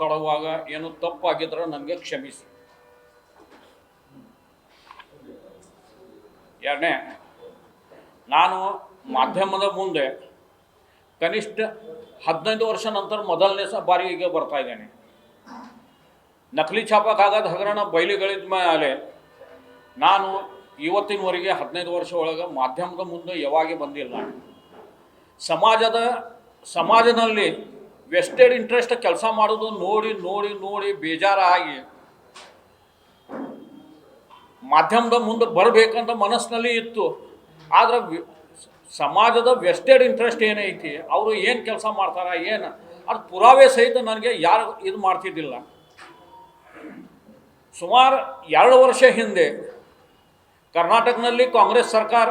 ಕೊಡುವಾಗ ಏನು ತಪ್ಪಾಗಿದ್ರೆ ನನಗೆ ಕ್ಷಮಿಸಿ. ಎರಡನೇ, ನಾನು ಮಾಧ್ಯಮದ ಮುಂದೆ ಕನಿಷ್ಠ 15 ವರ್ಷ ನಂತರ ಮೊದಲನೇ ಬಾರಿಗೆ ಬರ್ತಾ ಇದ್ದೇನೆ. ನಕಲಿ ಛಾಪ ಕಾಗದ ಹಗರಣ ಬಯಲಿಗಳಿದ ಮೇಲೆ ನಾನು ಇವತ್ತಿನವರೆಗೆ 15 ವರ್ಷ ಒಳಗೆ ಮಾಧ್ಯಮದ ಮುಂದೆ ಯಾವಾಗ ಬಂದಿಲ್ಲ. ಸಮಾಜದಲ್ಲಿ ವೆಸ್ಟೆಡ್ ಇಂಟ್ರೆಸ್ಟ್ ಕೆಲಸ ಮಾಡೋದು ನೋಡಿ ನೋಡಿ ನೋಡಿ ಬೇಜಾರಾಗಿ ಮಾಧ್ಯಮದ ಮುಂದೆ ಬರಬೇಕಂತ ಮನಸ್ಸಿನಲ್ಲಿ ಇತ್ತು. ಆದರೆ ಸಮಾಜದ ವೆಸ್ಟೆಡ್ ಇಂಟ್ರೆಸ್ಟ್ ಏನೈತಿ, ಅವರು ಏನು ಕೆಲಸ ಮಾಡ್ತಾರೆ, ಏನು ಅದು ಪುರಾವೆ ಸಹಿತ ನನಗೆ ಯಾರು ಇದು ಮಾಡ್ತಿದ್ದಿಲ್ಲ. ಸುಮಾರು 2 ವರ್ಷ ಹಿಂದೆ ಕರ್ನಾಟಕದಲ್ಲಿ ಕಾಂಗ್ರೆಸ್ ಸರ್ಕಾರ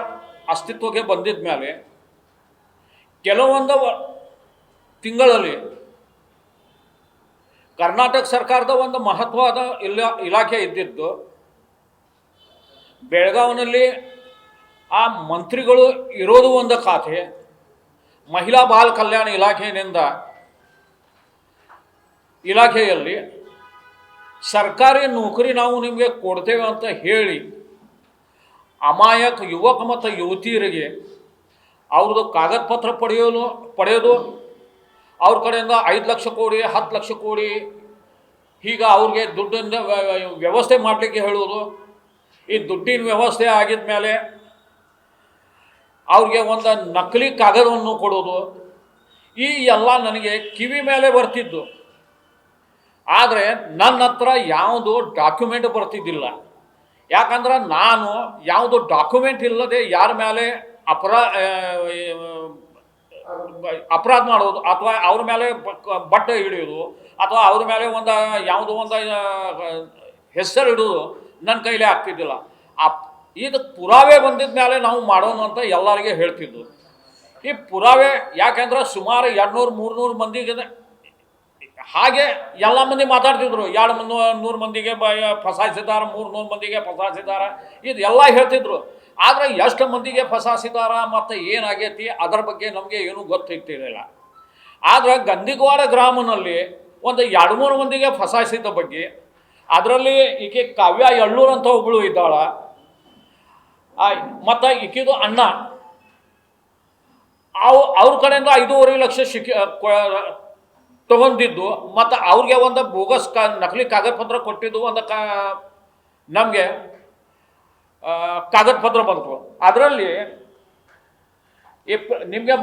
ಅಸ್ತಿತ್ವಕ್ಕೆ ಬಂದಿದ್ದ ಮೇಲೆ ಕೆಲವೊಂದು ತಿಂಗಳಲ್ಲಿ ಕರ್ನಾಟಕ ಸರ್ಕಾರದ ಒಂದು ಮಹತ್ವದ ಇಲಾಖೆ ಇದ್ದಿದ್ದು ಬೆಳಗಾವಿನಲ್ಲಿ. ಆ ಮಂತ್ರಿಗಳು ಇರೋದು ಒಂದು ಖಾತೆ, ಮಹಿಳಾ ಬಾಲ ಕಲ್ಯಾಣ ಇಲಾಖೆಯಲ್ಲಿ ಸರ್ಕಾರಿ ನೌಕರಿ ನಾವು ನಿಮಗೆ ಕೊಡ್ತೇವೆ ಅಂತ ಹೇಳಿ ಅಮಾಯಕ ಯುವಕ ಮತ್ತು ಯುವತಿಯರಿಗೆ ಅವ್ರದ್ದು ಕಾಗದ ಪತ್ರ ಪಡೆಯೋದು, ಅವ್ರ ಕಡೆಯಿಂದ 5 ಲಕ್ಷ ಕೊಡಿ, 10 ಲಕ್ಷ ಕೊಡಿ, ಹೀಗ ಅವ್ರಿಗೆ ದುಡ್ಡಿನ ವ್ಯವಸ್ಥೆ ಮಾಡಲಿಕ್ಕೆ ಹೇಳೋದು. ಈ ದುಡ್ಡಿನ ವ್ಯವಸ್ಥೆ ಆಗಿದ ಮೇಲೆ ಅವ್ರಿಗೆ ಒಂದು ನಕಲಿ ಕಾಗದವನ್ನು ಕೊಡೋದು, ಈ ಎಲ್ಲ ನನಗೆ ಕಿವಿ ಮೇಲೆ ಬರ್ತಿದ್ದು. ಆದರೆ ನನ್ನ ಹತ್ರ ಯಾವುದು ಡಾಕ್ಯುಮೆಂಟ್ ಬರ್ತಿದ್ದಿಲ್ಲ. ಯಾಕಂದ್ರೆ ನಾನು ಯಾವುದು ಡಾಕ್ಯುಮೆಂಟ್ ಇಲ್ಲದೆ ಯಾರ ಮೇಲೆ ಅಪರಾಧ ಮಾಡೋದು ಅಥವಾ ಅವ್ರ ಮೇಲೆ ಬಟ್ಟೆ ಹಿಡಿಯೋದು ಅಥವಾ ಅವ್ರ ಮೇಲೆ ಯಾವುದೋ ಒಂದು ಹೆಸರು ಇಡೋದು ನನ್ನ ಕೈಲೇ ಆಗ್ತಿದ್ದಿಲ್ಲ. ಇದು ಪುರಾವೆ ಬಂದಿದ್ದ ಮೇಲೆ ನಾವು ಮಾಡೋಣ ಅಂತ ಎಲ್ಲರಿಗೆ ಹೇಳ್ತಿದ್ದು. ಈ ಪುರಾವೆ ಯಾಕೆಂದ್ರೆ ಸುಮಾರು 200-300 ಮಂದಿಗೆ ಹಾಗೆ ಎಲ್ಲ ಮಂದಿ ಮಾತಾಡ್ತಿದ್ರು. 200 ಮಂದಿಗೆ ಫಸಾಯಿಸಿದ್ದಾರೆ, 300 ಮಂದಿಗೆ ಫಸಾಯಿಸಿದ್ದಾರೆ, ಇದು ಎಲ್ಲ ಹೇಳ್ತಿದ್ರು. ಆದರೆ ಎಷ್ಟು ಮಂದಿಗೆ ಫಸಾಯಿಸಿದಾರ ಮತ್ತು ಏನಾಗೈತಿ ಅದರ ಬಗ್ಗೆ ನಮಗೆ ಏನೂ ಗೊತ್ತಿರ್ತಿರಲಿಲ್ಲ. ಆದರೆ ಗಂದಿಗವಾಡ ಗ್ರಾಮನಲ್ಲಿ ಒಂದು 2-3 ಮಂದಿಗೆ ಫಸಾಯಿಸಿದ ಬಗ್ಗೆ, ಅದರಲ್ಲಿ ಈಕೆ ಕಾವ್ಯ ಎಳ್ಳೂರು ಅಂತ ಒಬ್ಬಳು ಇದ್ದಾಳ, ಮತ್ತು ಈಕೆದು ಅಣ್ಣ, ಅವ್ರ ಕಡೆಯಿಂದ 5.5 ಲಕ್ಷ ತಗೊಂಡಿದ್ದು, ಮತ್ತು ಅವ್ರಿಗೆ ಒಂದು ಬೋಗಸ್ ನಕಲಿ ಕಾಗದ ಪತ್ರ ಕೊಟ್ಟಿದ್ದು, ಒಂದು ನಮಗೆ ಕಾಗದ ಪತ್ರ ಬಂತು. ಅದರಲ್ಲಿ ನಿಮಗೆ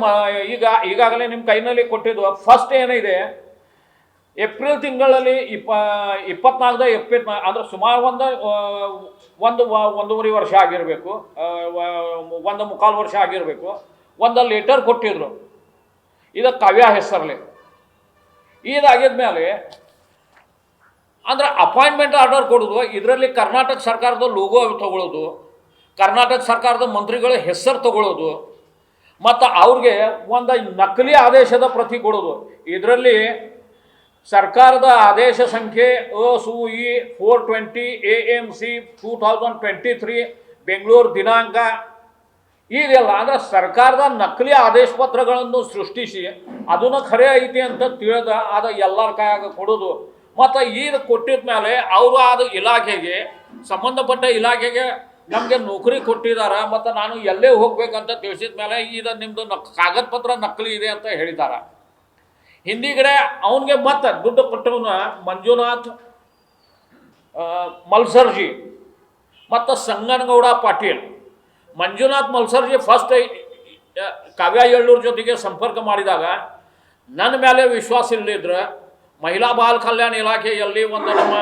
ಈಗಾಗಲೇ ನಿಮ್ಮ ಕೈನಲ್ಲಿ ಕೊಟ್ಟಿದ್ದು ಫಸ್ಟ್ ಏನಿದೆ, ಏಪ್ರಿಲ್ ತಿಂಗಳಲ್ಲಿ 24 ಏಪ್ರಿಲ್ ಅಂದರೆ ಸುಮಾರು ಒಂದೂವರೆ ವರ್ಷ ಆಗಿರಬೇಕು, 1.25 ವರ್ಷ ಆಗಿರಬೇಕು. ಒಂದು ಲೆಟರ್ ಕೊಟ್ಟಿದ್ರು, ಇದು ಕಾವ್ಯ ಹೆಸರಲ್ಲಿ. ಇದಾಗಿದ ಮೇಲೆ ಅಂದ್ರೆ ಅಪಾಯಿಂಟ್ಮೆಂಟ್ ಆರ್ಡರ್ ಕೊಡೋದು, ಇದರಲ್ಲಿ ಕರ್ನಾಟಕ ಸರ್ಕಾರದ ಲೋಗೋ ತಗೊಳ್ಳೋದು, ಕರ್ನಾಟಕ ಸರ್ಕಾರದ ಮಂತ್ರಿಗಳ ಹೆಸರು ತಗೊಳ್ಳೋದು, ಮತ್ತು ಅವ್ರಿಗೆ ಒಂದು ನಕಲಿ ಆದೇಶದ ಪ್ರತಿ ಕೊಡೋದು. ಇದರಲ್ಲಿ ಸರ್ಕಾರದ ಆದೇಶ ಸಂಖ್ಯೆ OSUE 420 AMC 2023 ಬೆಂಗಳೂರು ದಿನಾಂಕ ಇದೆಲ್ಲ. ಅಂದರೆ ಸರ್ಕಾರದ ನಕಲಿ ಆದೇಶ ಪತ್ರಗಳನ್ನು ಸೃಷ್ಟಿಸಿ ಅದನ್ನು ಖರೆ ಐತಿ ಅಂತ ತಿಳಿದ ಅದು ಎಲ್ಲರ ಕೈಯಾಗ ಕೊಡೋದು. ಮತ್ತು ಇದು ಕೊಟ್ಟಿದ ಮೇಲೆ ಅವರು ಅದು ಇಲಾಖೆಗೆ ಸಂಬಂಧಪಟ್ಟ ಇಲಾಖೆಗೆ ನಮಗೆ ನೌಕರಿ ಕೊಟ್ಟಿದ್ದಾರೆ ಮತ್ತು ನಾನು ಎಲ್ಲೇ ಹೋಗ್ಬೇಕಂತ ತಿಳಿಸಿದ ಮೇಲೆ ಇದು ನಿಮ್ಮದು ಕಾಗದ ಪತ್ರ ನಕಲಿ ಇದೆ ಅಂತ ಹೇಳಿದ್ದಾರೆ. ಹಿಂದಿಗಡೆ ಅವನಿಗೆ ಮತ್ತೆ ದುಡ್ಡು ಕೊಟ್ಟವನ ಮಂಜುನಾಥ್ ಮಲ್ಸರ್ಜಿ ಮತ್ತು ಸಂಗನಗೌಡ ಪಾಟೀಲ್. ಮಂಜುನಾಥ್ ಮಲ್ಸರ್ಜಿ ಫಸ್ಟ್ ಕಾವ್ಯ ಎಳ್ಳೂರು ಜೊತೆಗೆ ಸಂಪರ್ಕ ಮಾಡಿದಾಗ ನನ್ನ ಮೇಲೆ ವಿಶ್ವಾಸ ಇಲ್ಲದಿದ್ರೆ ಮಹಿಳಾ ಬಾಲ ಕಲ್ಯಾಣ ಇಲಾಖೆಯಲ್ಲಿ ಒಂದು ನಮ್ಮ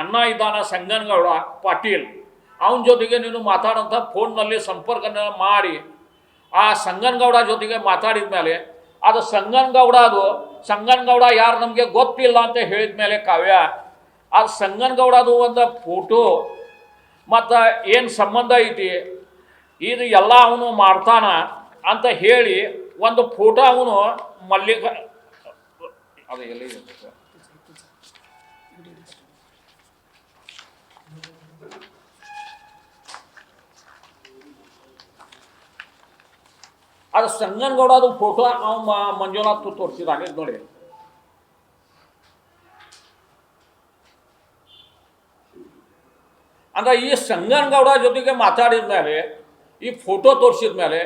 ಅಣ್ಣ ಇದ್ದಾನ ಸಂಗನಗೌಡ ಪಾಟೀಲ್, ಅವನ ಜೊತೆಗೆ ನೀನು ಮಾತಾಡೋಂಥ ಫೋನ್ನಲ್ಲಿ ಸಂಪರ್ಕನ ಮಾಡಿ ಆ ಸಂಗನಗೌಡ ಜೊತೆಗೆ ಮಾತಾಡಿದ ಮೇಲೆ ಅದು ಸಂಗನಗೌಡ ಯಾರು ನಮಗೆ ಗೊತ್ತಿಲ್ಲ ಅಂತ ಹೇಳಿದ ಮೇಲೆ ಕಾವ್ಯ ಅದು ಸಂಗನಗೌಡದು ಒಂದು ಫೋಟೋ ಮತ್ತು ಏನು ಸಂಬಂಧ ಐತಿ ಇದು ಎಲ್ಲ ಅವನು ಮಾಡ್ತಾನ ಅಂತ ಹೇಳಿ ಒಂದು ಫೋಟೋ ಅವನು ಅದು ಎಲ್ಲಿ ಅದು ಸಂಗನಗೌಡದು ಫೋಟೋ ಮಂಜುನಾಥ್ ತೋರಿಸಿದಾನೆ ನೋಡಿ. ಅಂದ್ರೆ ಈ ಸಂಗನಗೌಡ ಜೊತೆಗೆ ಮಾತಾಡಿದ ಮೇಲೆ ಈ ಫೋಟೋ ತೋರಿಸಿದ ಮೇಲೆ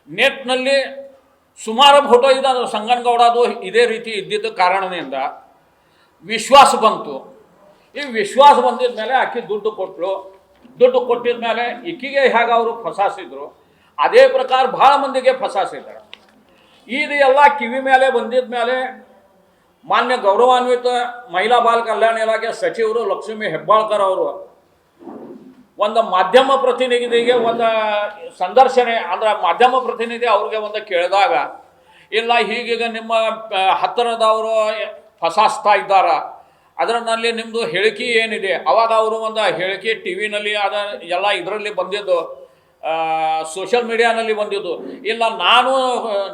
ನೆಟ್ನಲ್ಲಿ ಸುಮಾರು ಫೋಟೋ ಇದೆ ಸಂಗನಗೌಡದು ಇದೇ ರೀತಿ ಇದ್ದಿದ್ದ ಕಾರಣದಿಂದ ವಿಶ್ವಾಸ ಬಂತು. ಈ ವಿಶ್ವಾಸ ಬಂದಿದ ಮೇಲೆ ಆಕೆ ದುಡ್ಡು ಕೊಟ್ಟರು. ದುಡ್ಡು ಕೊಟ್ಟಿದ ಮೇಲೆ ಈಕಿಗೆ ಹೇಗೆ ಅವರು ಫಸಾಸಿದ್ರು ಅದೇ ಪ್ರಕಾರ ಭಾಳ ಮಂದಿಗೆ ಫಸಾಸಿದ್ದಾರೆ. ಇದು ಎಲ್ಲ ಕಿವಿ ಮೇಲೆ ಬಂದಿದ ಮೇಲೆ ಮಾನ್ಯ ಗೌರವಾನ್ವಿತ ಮಹಿಳಾ ಬಾಲ ಕಲ್ಯಾಣ ಇಲಾಖೆ ಸಚಿವರು ಲಕ್ಷ್ಮೀ ಹೆಬ್ಬಾಳ್ಕರ್ ಅವರು ಒಂದು ಮಾಧ್ಯಮ ಪ್ರತಿನಿಧಿಗೆ ಒಂದು ಸಂದರ್ಶನ ಅಂದ್ರೆ ಮಾಧ್ಯಮ ಪ್ರತಿನಿಧಿ ಅವ್ರಿಗೆ ಒಂದು ಕೇಳಿದಾಗ, ಇಲ್ಲ ಹೀಗೀಗ ನಿಮ್ಮ ಹತ್ತಿರದವರು ಫಸಾಸ್ತಾ ಇದ್ದಾರ, ಅದರಲ್ಲಿ ನಿಮ್ಮದು ಹೇಳಿಕೆ ಏನಿದೆ? ಅವಾಗ ಅವರು ಒಂದು ಹೇಳಿಕೆ ಟಿ ವಿನಲ್ಲಿ ಅದ ಎಲ್ಲ ಇದರಲ್ಲಿ ಬಂದಿದ್ದು, ಸೋಷಿಯಲ್ ಮೀಡಿಯಾನಲ್ಲಿ ಬಂದಿದ್ದು, ಇಲ್ಲ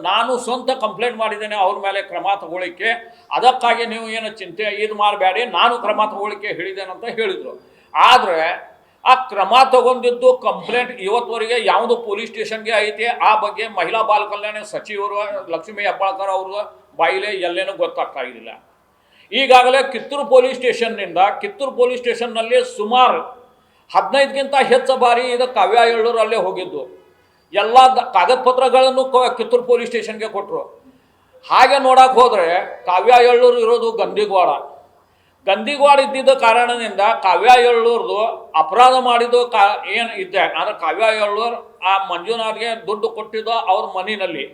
ನಾನು ಸ್ವಂತ ಕಂಪ್ಲೇಂಟ್ ಮಾಡಿದ್ದೇನೆ ಅವ್ರ ಮೇಲೆ ಕ್ರಮ ತಗೊಳ್ಳಿಕ್ಕೆ, ಅದಕ್ಕಾಗಿ ನೀವು ಏನು ಚಿಂತೆ ಇದು ಮಾಡಬೇಡಿ, ನಾನು ಕ್ರಮ ತಗೊಳ್ಳಿಕ್ಕೆ ಹೇಳಿದ್ದೇನಂತ ಹೇಳಿದರು. ಆದರೆ ಆ ಕ್ರಮ ತಗೊಂಡಿದ್ದು ಕಂಪ್ಲೇಂಟ್ ಇವತ್ತುವರೆಗೆ ಯಾವುದು ಪೊಲೀಸ್ ಸ್ಟೇಷನ್ಗೆ ಐತೆ ಆ ಬಗ್ಗೆ ಮಹಿಳಾ ಬಾಲ ಕಲ್ಯಾಣ ಸಚಿವರು ಲಕ್ಷ್ಮೀ ಹೆಬ್ಬಾಳ್ಕರ್ ಅವ್ರ ಬಾಯಿಲೆ ಎಲ್ಲೇನೂ ಗೊತ್ತಾಗ್ತಾ ಇರಲಿಲ್ಲ. ಈಗಾಗಲೇ ಕಿತ್ತೂರು ಪೊಲೀಸ್ ಸ್ಟೇಷನ್ನಲ್ಲಿ ಸುಮಾರು 15ಗಿಂತ ಹೆಚ್ಚು ಬಾರಿ ಇದು ಕಾವ್ಯ ಎಳ್ಳೂರು ಅಲ್ಲೇ ಹೋಗಿದ್ದು. ಎಲ್ಲ ಕಾಗದ ಪತ್ರಗಳನ್ನು ಕಿತ್ತೂರು ಪೊಲೀಸ್ ಸ್ಟೇಷನ್ಗೆ ಕೊಟ್ಟರು. ಹಾಗೆ ನೋಡಕ್ಕೆ ಹೋದರೆ ಕಾವ್ಯ ಎಳ್ಳೂರು ಇರೋದು ಗಂದಿಗವಾಡ ಇದ್ದಿದ್ದ ಕಾರಣದಿಂದ ಕಾವ್ಯ ಎಳ್ಳೂರ್ದು ಅಪರಾಧ ಮಾಡಿದ್ದು ಏನು ಇದ್ದೆ ಅಂದರೆ ಕಾವ್ಯ ಎಳ್ಳೂರು ಆ ಮಂಜುನಾಥ್ಗೆ ದುಡ್ಡು ಕೊಟ್ಟಿದ್ದು ಅವ್ರ ಮನೆಯಲ್ಲಿ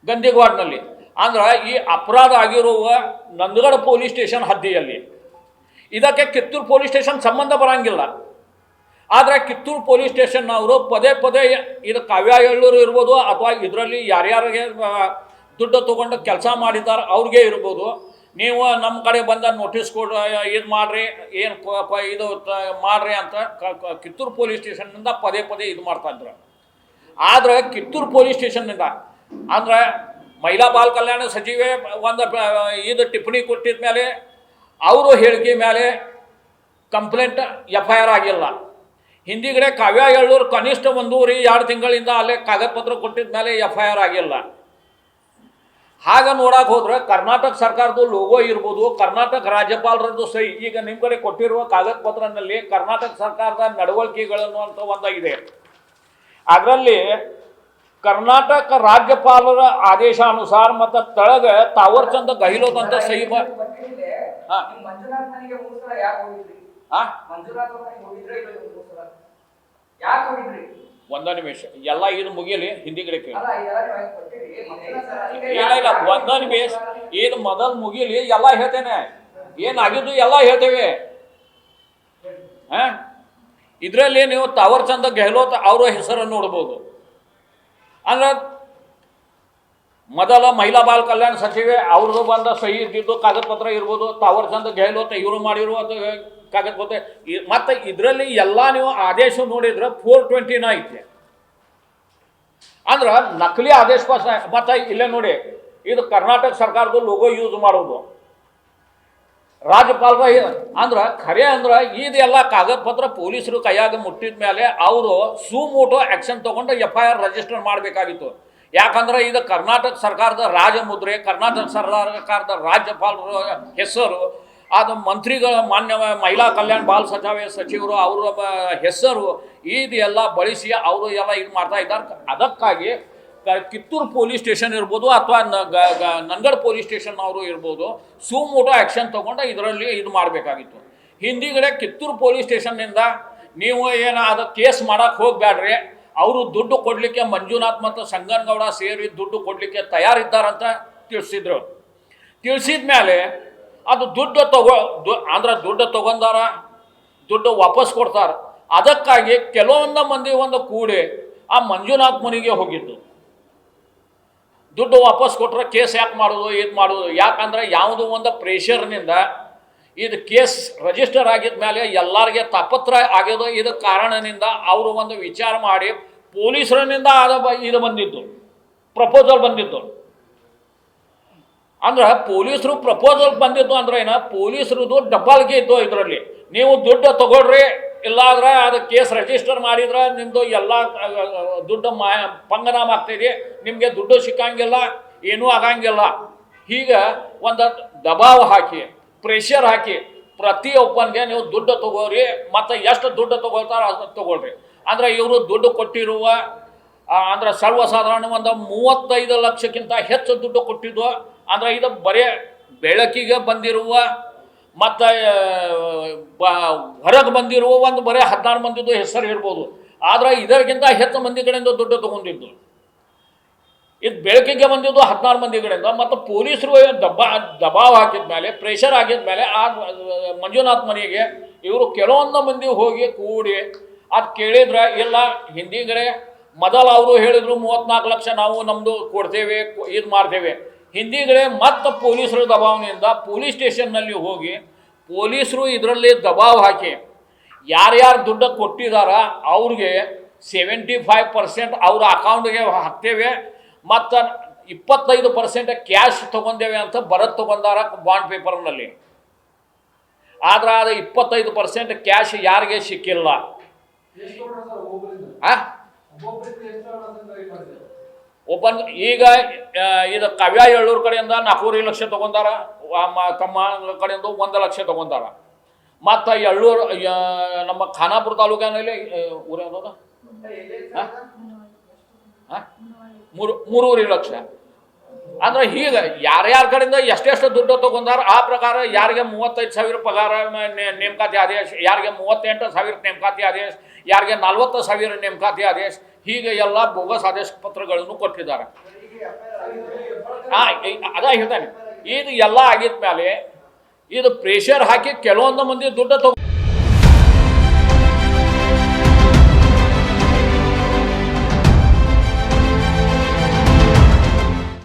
ಗಂದಿಗವಾಡ್ನಲ್ಲಿ. ಅಂದ್ರೆ ಈ ಅಪರಾಧ ಆಗಿರುವ ನಂದಗಡ ಪೊಲೀಸ್ ಸ್ಟೇಷನ್ ಹದ್ದಿಯಲ್ಲಿ. ಇದಕ್ಕೆ ಕಿತ್ತೂರು ಪೊಲೀಸ್ ಸ್ಟೇಷನ್ ಸಂಬಂಧ ಬರಂಗಿಲ್ಲ. ಆದರೆ ಕಿತ್ತೂರು ಪೊಲೀಸ್ ಸ್ಟೇಷನ್ನವರು ಪದೇ ಇದು ಕಾವ್ಯ ಎಳ್ಳೂರು ಇರ್ಬೋದು ಅಥವಾ ಇದರಲ್ಲಿ ಯಾರ್ಯಾರಿಗೆ ದುಡ್ಡು ತೊಗೊಂಡು ಕೆಲಸ ಮಾಡಿದ್ದಾರೆ ಅವ್ರಿಗೆ ಇರ್ಬೋದು, ನೀವು ನಮ್ಮ ಕಡೆ ಬಂದ ನೋಟಿಸ್ ಕೊಡು, ಇದು ಮಾಡಿರಿ, ಏನು ಇದು ಮಾಡಿರಿ ಅಂತ ಕಿತ್ತೂರು ಪೊಲೀಸ್ ಸ್ಟೇಷನ್ನಿಂದ ಪದೇ ಇದು ಮಾಡ್ತಾಯಿದ್ರು. ಆದರೆ ಕಿತ್ತೂರು ಪೊಲೀಸ್ ಸ್ಟೇಷನ್ನಿಂದ ಅಂದರೆ ಮಹಿಳಾ ಬಾಲ ಕಲ್ಯಾಣ ಸಚಿವೆ ಒಂದು ಇದು ಟಿಪ್ಪಣಿ ಕೊಟ್ಟಿದ ಮೇಲೆ ಅವರು ಹೇಳಿಕೆ ಮೇಲೆ ಕಂಪ್ಲೇಂಟ್ FIR ಆಗಿಲ್ಲ. ಹಿಂದಿಗಡೆ ಕಾವ್ಯ ಎಳ್ಳೂರು ಕನಿಷ್ಠ 1.5-2 ತಿಂಗಳಿಂದ ಅಲ್ಲೇ ಕಾಗದ ಪತ್ರ ಕೊಟ್ಟಿದ ಮೇಲೆ FIR ಆಗಿಲ್ಲ. ಹಾಗೆ ನೋಡಕ್ಕೆ ಹೋದ್ರೆ ಕರ್ನಾಟಕ ಸರ್ಕಾರದ ಲೋಗೋ ಇರ್ಬೋದು, ಕರ್ನಾಟಕ ರಾಜ್ಯಪಾಲರದ್ದು ಸಹಿ, ಈಗ ನಿಮ್ಮ ಕಡೆ ಕೊಟ್ಟಿರುವ ಕಾಗದ ಪತ್ರನಲ್ಲಿ ಕರ್ನಾಟಕ ಸರ್ಕಾರದ ನಡವಳಿಕೆಗಳನ್ನು ಅಂತ ಒಂದಾಗಿದೆ. ಅದರಲ್ಲಿ ಕರ್ನಾಟಕ ರಾಜ್ಯಪಾಲರ ಆದೇಶಾನುಸಾರ ಮತ್ತು ತಳಗ ತಾವರ್ಚಂದ್ ಗೆಹ್ಲೋಟ್ ಅಂತ ಸಹಿ ಒಂದ ನಿಮಿಷ ಎಲ್ಲ ಇದು ಮುಗಿಯಲಿ, ಹಿಂದಿಗಡೆ ಕೇಳಿ. ಇಲ್ಲ ಒಂದ ನಿಮಿಷ ಇದು ಮೊದಲು ಮುಗಿಯಲಿ, ಎಲ್ಲ ಹೇಳ್ತೇನೆ, ಏನಾಗಿದ್ದು ಎಲ್ಲ ಹೇಳ್ತೇವೆ. ಇದರಲ್ಲಿ ನೀವು ತಾವರ್ಚಂದ್ ಗೆಹ್ಲೋಟ್ ಅವರ ಹೆಸರನ್ನು ನೋಡ್ಬೋದು. ಅಂದ್ರೆ ಮೊದಲ ಮಹಿಳಾ ಬಾಲ ಕಲ್ಯಾಣ ಸಚಿವೆ ಅವ್ರದ್ದು ಬಂದ ಸಹಿ ಇದ್ದಿದ್ದು ಕಾಗದ ಪತ್ರ ಇರ್ಬೋದು, ತಾವರ್ಚಂದ್ ಗೆಹ್ಲೋಟ್ ಇವರು ಮಾಡಿರುವ ಕಾಗದ ಪತ್ರ. ಮತ್ತು ಇದರಲ್ಲಿ ಎಲ್ಲ ನೀವು ಆದೇಶ ನೋಡಿದ್ರೆ 429 ಐತೆ. ಅಂದ್ರೆ ನಕಲಿ ಆದೇಶ ಪಾಸ್. ಮತ್ತು ಇಲ್ಲೇ ನೋಡಿ, ಇದು ಕರ್ನಾಟಕ ಸರ್ಕಾರದ ಲೋಗೋ ಯೂಸ್ ಮಾಡೋದು ರಾಜ್ಯಪಾಲರ. ಅಂದ್ರೆ ಖರೆ ಅಂದ್ರೆ ಇದೆಲ್ಲ ಕಾಗದ ಪತ್ರ ಪೊಲೀಸರು ಕೈಯಾಗ ಮುಟ್ಟಿದ ಮೇಲೆ ಅವರು ಸುಮೋಟೋ ಆ್ಯಕ್ಷನ್ ತೊಗೊಂಡು FIR ರಿಜಿಸ್ಟರ್ ಮಾಡಬೇಕಾಗಿತ್ತು. ಯಾಕಂದ್ರೆ ಇದು ಕರ್ನಾಟಕ ಸರ್ಕಾರದ ರಾಜಮುದ್ರೆ, ಕರ್ನಾಟಕ ಸರ್ಕಾರದ ರಾಜ್ಯಪಾಲರ ಹೆಸರು, ಅದು ಮಂತ್ರಿಗಳ ಮಾನ್ಯ ಮಹಿಳಾ ಕಲ್ಯಾಣ ಬಾಲ ಸಚಿವರು ಅವರ ಹೆಸರು ಇದೆಲ್ಲ ಬಳಸಿ ಅವರು ಎಲ್ಲ ಇದು ಮಾಡ್ತಾ ಇದ್ದಾರೆ. ಅದಕ್ಕಾಗಿ ಕಿತ್ತೂರು ಪೊಲೀಸ್ ಸ್ಟೇಷನ್ ಇರ್ಬೋದು ಅಥವಾ ನಂದಗಡ ಪೊಲೀಸ್ ಸ್ಟೇಷನ್ ಅವರು ಇರ್ಬೋದು, ಸುಮೋಟೋ ಆ್ಯಕ್ಷನ್ ತೊಗೊಂಡು ಇದರಲ್ಲಿ ಇದು ಮಾಡಬೇಕಾಗಿತ್ತು. ಹಿಂದಿಗಡೆ ಕಿತ್ತೂರು ಪೊಲೀಸ್ ಸ್ಟೇಷನ್ನಿಂದ ನೀವು ಏನು ಅದು ಕೇಸ್ ಮಾಡೋಕ್ಕೆ ಹೋಗಬೇಡ್ರಿ, ಅವರು ದುಡ್ಡು ಕೊಡಲಿಕ್ಕೆ ಮಂಜುನಾಥ್ ಮತ್ತು ಸಂಗನಗೌಡ ಸೇರಿ ದುಡ್ಡು ಕೊಡಲಿಕ್ಕೆ ತಯಾರಿದ್ದಾರಂತ ತಿಳಿಸಿದ್ರು. ತಿಳಿಸಿದ ಮೇಲೆ ಅದು ದುಡ್ಡು ದುಡ್ಡು ತೊಗೊಂಡಾರ, ದುಡ್ಡು ವಾಪಸ್ ಕೊಡ್ತಾರೆ. ಅದಕ್ಕಾಗಿ ಕೆಲವೊಂದು ಮಂದಿ ಒಂದು ಕೂಡಿ ಆ ಮಂಜುನಾಥ್ ಮನೆಗೆ ಹೋಗಿದ್ದು. ದುಡ್ಡು ವಾಪಸ್ ಕೊಟ್ಟರೆ ಕೇಸ್ ಯಾಕೆ ಮಾಡೋದು, ಇದು ಮಾಡೋದು? ಯಾಕಂದರೆ ಯಾವುದೋ ಒಂದು ಪ್ರೆಷರ್ನಿಂದ ಇದು ಕೇಸ್ ರಿಜಿಸ್ಟರ್ ಆಗಿದ ಮೇಲೆ ಎಲ್ಲರಿಗೆ ತಾಪತ್ರ ಆಗ್ಯೋದು. ಇದು ಕಾರಣದಿಂದ ಅವರು ಒಂದು ವಿಚಾರ ಮಾಡಿ ಪೊಲೀಸರನಿಂದ ಇದು ಬಂದಿದ್ದು, ಪ್ರಪೋಸಲ್ ಬಂದಿದ್ದು. ಅಂದ್ರೆ ಪೊಲೀಸರು ಪ್ರಪೋಸಲ್ ಬಂದಿದ್ದು ಅಂದ್ರೆ ಏನ, ಪೊಲೀಸರದು ಡಬ್ಬಲ್ಗೆ ಇದ್ದು. ಇದರಲ್ಲಿ ನೀವು ದುಡ್ಡು ತಗೊಳ್ರಿ, ಇಲ್ಲಾಂದ್ರೆ ಅದು ಕೇಸ್ ರಿಜಿಸ್ಟರ್ ಮಾಡಿದ್ರೆ ನಿಮ್ಮದು ಎಲ್ಲ ದುಡ್ಡು ಪಂಗನಾಮ ಆಗ್ತಿದೆ, ನಿಮಗೆ ದುಡ್ಡು ಸಿಕ್ಕಂಗಿಲ್ಲ, ಏನೂ ಆಗಂಗಿಲ್ಲ. ಹೀಗೆ ಒಂದು ದಬಾವ್ ಹಾಕಿ, ಪ್ರೆಷರ್ ಹಾಕಿ ಪ್ರತಿಯೊಬ್ಬನಿಗೆ ನೀವು ದುಡ್ಡು ತಗೋರಿ ಮತ್ತು ಎಷ್ಟು ದುಡ್ಡು ತಗೋತಾರ ಅದನ್ನು ತಗೊಳ್ರಿ. ಅಂದರೆ ಇವರು ದುಡ್ಡು ಕೊಟ್ಟಿರುವ ಅಂದ್ರೆ ಸರ್ವಸಾಧಾರಣ ಒಂದು 35 ಲಕ್ಷಕ್ಕಿಂತ ಹೆಚ್ಚು ದುಡ್ಡು ಕೊಟ್ಟಿದ್ವು. ಅಂದರೆ ಇದು ಬರೀ ಬೆಳಕಿಗೆ ಬಂದಿರುವ ಮತ್ತು ಹೊರಗೆ ಬಂದಿರುವ ಒಂದು ಬರೀ 16 ಮಂದಿದು ಹೆಸರು ಇರ್ಬೋದು. ಆದರೆ ಇದಕ್ಕಿಂತ ಹೆಚ್ಚು ಮಂದಿ ಕಡೆಯಿಂದ ದುಡ್ಡು ತೊಗೊಂಡಿದ್ದು. ಇದು ಬೆಳಕಿಗೆ ಬಂದಿದ್ದು 16 ಮಂದಿ ಕಡೆಯಿಂದ. ಮತ್ತು ಪೊಲೀಸರು ದಬಾವ್ ಹಾಕಿದ ಮೇಲೆ, ಪ್ರೆಷರ್ ಆಗಿದ ಮೇಲೆ ಆ ಮಂಜುನಾಥ್ ಮನೆಗೆ ಇವರು ಕೆಲವೊಂದು ಮಂದಿ ಹೋಗಿ ಕೂಡಿ ಅದು ಕೇಳಿದ್ರೆ ಇಲ್ಲ ಹಿಂದಿಗಡೆ ಮೊದಲು ಅವರು ಹೇಳಿದರು 34 ಲಕ್ಷ ನಾವು ನಮ್ಮದು ಕೊಡ್ತೇವೆ, ಇದು ಮಾಡ್ತೇವೆ. ಹಿಂದಿಗಡೆ ಮತ್ತು ಪೊಲೀಸರ ದಬಾವಣೆಯಿಂದ ಪೊಲೀಸ್ ಸ್ಟೇಷನ್ನಲ್ಲಿ ಹೋಗಿ ಪೊಲೀಸರು ಇದರಲ್ಲಿ ದಬಾವ್ ಹಾಕಿ ಯಾರ್ಯಾರು ದುಡ್ಡು ಕೊಟ್ಟಿದಾರ ಅವ್ರಿಗೆ 75% ಅವ್ರ ಅಕೌಂಟ್ಗೆ ಹಾಕ್ತೇವೆ ಮತ್ತು 25% ಕ್ಯಾಶ್ ತೊಗೊಂಡೇವೆ ಅಂತ ಬರತ್ ತೊಗೊಂಡಾರ ಬಾಂಡ್ ಪೇಪರ್ನಲ್ಲಿ. ಆದ್ರೆ ಅದು 25% ಕ್ಯಾಶ್ ಯಾರಿಗೆ ಸಿಕ್ಕಿಲ್ಲ. ಒಬ್ಬನ್ ಈಗ ಇದು ಕಾವ್ಯ ಎಳ್ಳೂರು ಕಡೆಯಿಂದ 4.5 ಲಕ್ಷ ತೊಗೊಂಡಾರ, ತಮ್ಮ ಕಡೆಯಿಂದ 1 ಲಕ್ಷ ತೊಗೊಂಡಾರ. ಮತ್ತು ಎಳ್ಳೂರು ನಮ್ಮ ಖಾನಾಪುರ ತಾಲೂಕಿನಲ್ಲಿ ಊರ ಯಾವ್ದು 3.5 ಲಕ್ಷ. ಅಂದ್ರೆ ಹೀಗೆ ಯಾರ್ಯಾರ ಕಡೆಯಿಂದ ಎಷ್ಟೆಷ್ಟು ದುಡ್ಡು ತೊಗೊಂಡಾರ ಆ ಪ್ರಕಾರ ಯಾರಿಗೆ 35,000 ಪಗಾರ ನೇಮಕಾತಿ ಆದೇಶ, ಯಾರಿಗೆ 38,000 ನೇಮಕಾತಿ ಆದೇಶ, ಯಾರಿಗೆ 40,000 ನೇಮಕಾತಿ ಆದೇಶ, ಹೀಗೆ ಎಲ್ಲ ಬೋಗಸ್ ಆದೇಶ ಪತ್ರಗಳನ್ನು ಕೊಟ್ಟಿದ್ದಾರೆ. ಅದ ಹೇಳ್ತಾನೆ. ಇದು ಎಲ್ಲ ಆಗಿದ ಮೇಲೆ ಇದು ಪ್ರೆಷರ್ ಹಾಕಿ ಕೆಲವೊಂದು ಮಂದಿ ದುಡ್ಡು